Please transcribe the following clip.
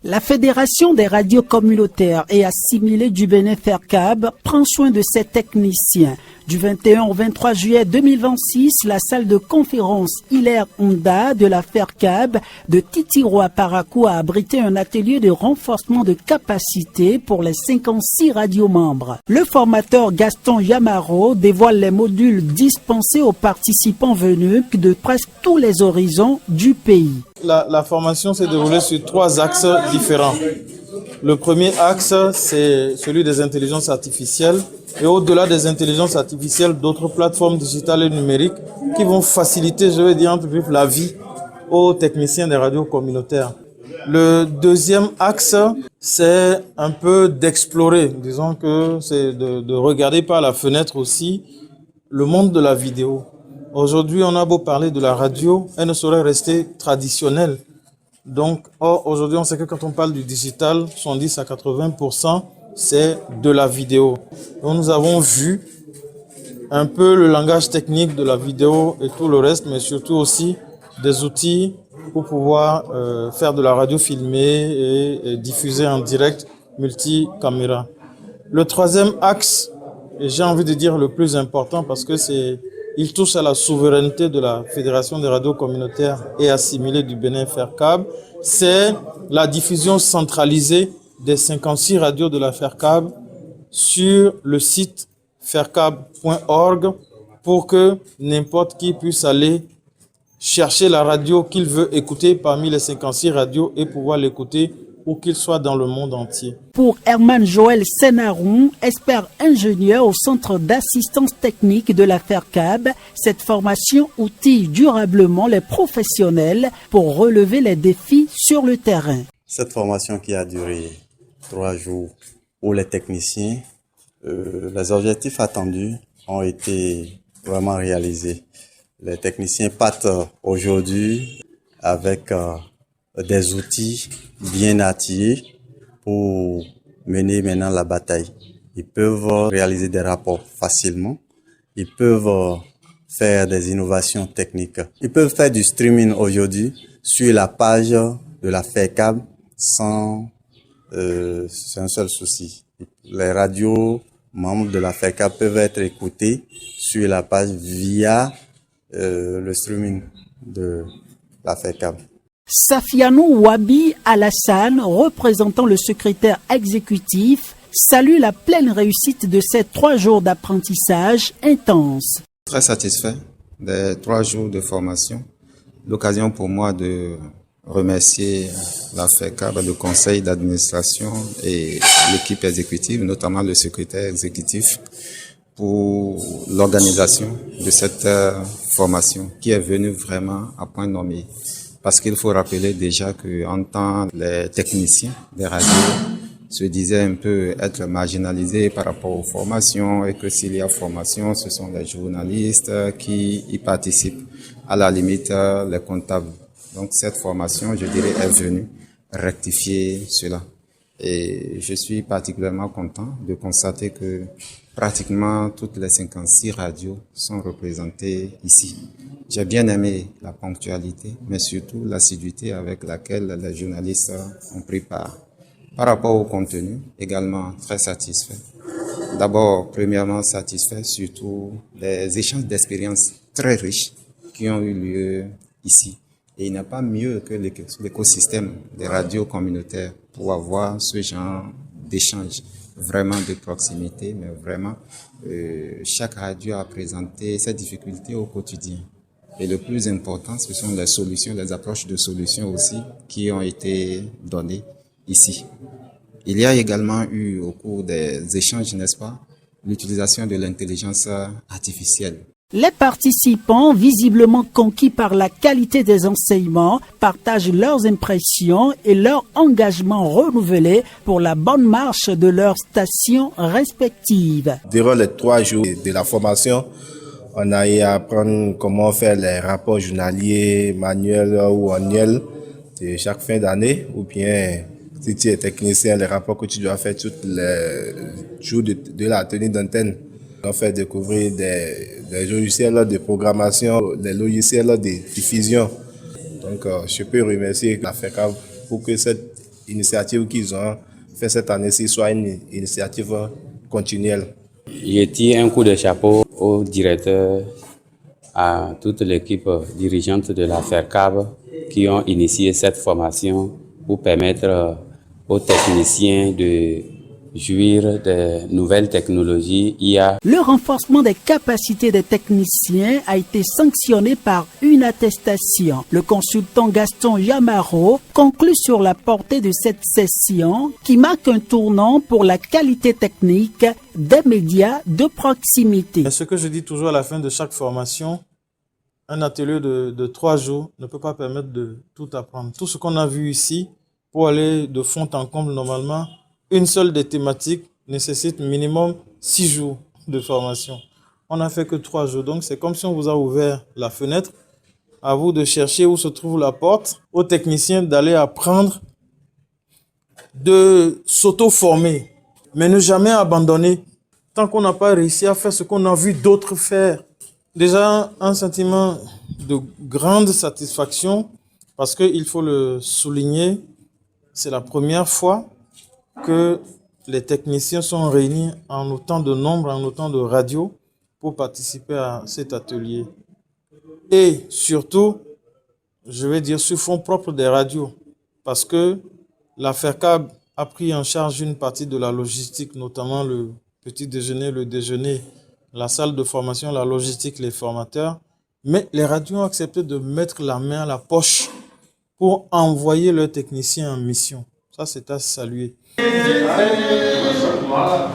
La Fédération des radios communautaires et assimilées du Bénin FERCAB prend soin de ses techniciens. Du 21 au 23 juillet 2026, la salle de conférence Hilaire Honda de la FERCAB de Titiro à Parakou a abrité un atelier de renforcement de capacité pour les 56 radios membres. Le formateur Gaston Yamaro dévoile les modules dispensés aux participants venus de presque tous les horizons du pays. La formation s'est déroulée sur 3 axes différents. Le premier axe, c'est celui des intelligences artificielles. Et au-delà des intelligences artificielles, d'autres plateformes digitales et numériques qui vont faciliter, je vais dire, entre autres, la vie aux techniciens des radios communautaires. Le deuxième axe, c'est un peu d'explorer, disons que c'est de regarder par la fenêtre aussi le monde de la vidéo. Aujourd'hui, on a beau parler de la radio, elle ne saurait rester traditionnelle. Donc, aujourd'hui, on sait que quand on parle du digital, 70 à 80%, c'est de la vidéo. Donc, nous avons vu un peu le langage technique de la vidéo et tout le reste, mais surtout aussi des outils pour pouvoir faire de la radio filmée et diffuser en direct multicaméra. Le troisième axe, et j'ai envie de dire le plus important parce que il touche à la souveraineté de la Fédération des radios communautaires et assimilées du Bénin FERCAB, c'est la diffusion centralisée des 56 radios de la FERCAB sur le site fercab.org pour que n'importe qui puisse aller chercher la radio qu'il veut écouter parmi les 56 radios et pouvoir l'écouter où qu'il soit dans le monde entier. Pour Herman Joël Senaroun, expert ingénieur au Centre d'assistance technique de la FERCAB, cette formation outille durablement les professionnels pour relever les défis sur le terrain. Cette formation qui a duré 3 jours pour les techniciens, les objectifs attendus ont été vraiment réalisés. Les techniciens partent aujourd'hui avec des outils bien outillés pour mener maintenant la bataille. Ils peuvent réaliser des rapports facilement. Ils peuvent faire des innovations techniques. Ils peuvent faire du streaming aujourd'hui sur la page de la FERCAB sans un seul souci. Les radios membres de la FERCAB peuvent être écoutées sur la page via le streaming de la FERCAB. Safianou Wabi Alassane, représentant le secrétaire exécutif, salue la pleine réussite de ces 3 jours d'apprentissage intense. Très satisfait des 3 jours de formation. L'occasion pour moi de remercier la FERCAB, le conseil d'administration et l'équipe exécutive, notamment le secrétaire exécutif, pour l'organisation de cette formation qui est venue vraiment à point nommé. Parce qu'il faut rappeler déjà qu'en temps, les techniciens des radios se disaient un peu être marginalisés par rapport aux formations et que s'il y a formation, ce sont les journalistes qui y participent, à la limite les comptables. Donc cette formation, je dirais, est venue rectifier cela. Et je suis particulièrement content de constater que pratiquement toutes les 56 radios sont représentées ici. J'ai bien aimé la ponctualité, mais surtout l'assiduité avec laquelle les journalistes ont pris part. Par rapport au contenu, également très satisfait. D'abord, premièrement satisfait, surtout des échanges d'expériences très riches qui ont eu lieu ici. Et il n'y a pas mieux que l'écosystème des radios communautaires pour avoir ce genre d'échange vraiment de proximité, mais vraiment chaque radio a présenté ses difficultés au quotidien. Et le plus important, ce sont les solutions, les approches de solutions aussi qui ont été données ici. Il y a également eu au cours des échanges, n'est-ce pas, l'utilisation de l'intelligence artificielle. Les participants, visiblement conquis par la qualité des enseignements, partagent leurs impressions et leur engagement renouvelé pour la bonne marche de leurs stations respectives. Durant les 3 jours de la formation, on a eu à apprendre comment faire les rapports journaliers, manuels ou annuels de chaque fin d'année, ou bien si tu es technicien, les rapports que tu dois faire tous les jours de la tenue d'antenne. On fait découvrir des logiciels de programmation, des logiciels de diffusion. Donc, je peux remercier la FERCAB pour que cette initiative qu'ils ont fait cette année-ci soit une initiative continuelle. Je tire un coup de chapeau au directeur, à toute l'équipe dirigeante de la FERCAB qui ont initié cette formation pour permettre aux techniciens de jouir des nouvelles technologies IA. Le renforcement des capacités des techniciens a été sanctionné par une attestation. Le consultant Gaston Yamaro conclut sur la portée de cette session qui marque un tournant pour la qualité technique des médias de proximité. Ce que je dis toujours à la fin de chaque formation, un atelier de 3 jours ne peut pas permettre de tout apprendre. Tout ce qu'on a vu ici, pour aller de fond en comble normalement, une seule des thématiques nécessite minimum 6 jours de formation. On n'a fait que 3 jours, donc c'est comme si on vous a ouvert la fenêtre. À vous de chercher où se trouve la porte, aux techniciens d'aller apprendre, de s'auto-former, mais ne jamais abandonner tant qu'on n'a pas réussi à faire ce qu'on a vu d'autres faire. Déjà, un sentiment de grande satisfaction, parce qu'il faut le souligner, c'est la première fois que les techniciens sont réunis en autant de nombre, en autant de radios pour participer à cet atelier. Et surtout, je vais dire sur fond propre des radios, parce que la FERCAB a pris en charge une partie de la logistique, notamment le petit déjeuner, le déjeuner, la salle de formation, la logistique, les formateurs. Mais les radios ont accepté de mettre la main à la poche pour envoyer leurs techniciens en mission. Ça, c'est à saluer. Voilà.